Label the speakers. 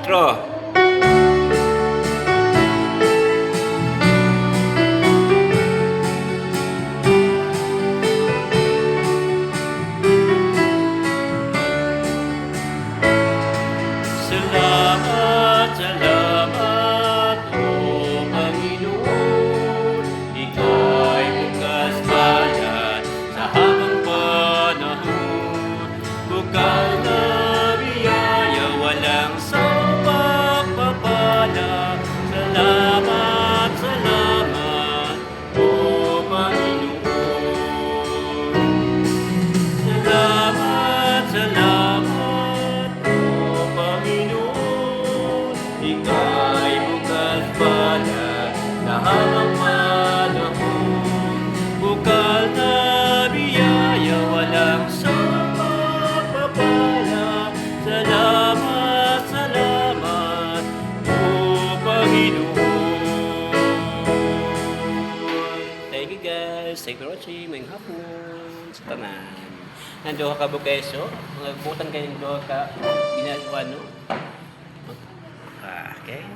Speaker 1: intro. Salamat, salamat, O Panginoon. Ika'y bukas bayan sa habang panahon. Bukal na biyaya, walang sapat papala. Salamat, salamat, O Panginoon. Salamat, salamat, O Panginoon. Ika'y bukas bayan na habang panahon. Bukal na biyaya, walang sapat papala. Salamat, salamat, O Panginoon. Thank you guys. Thank you for watching. Mayang hapon sa tanan. Nandoha ka bukeso, nagbutan kayo ng doha ka ginagawa no? Okay.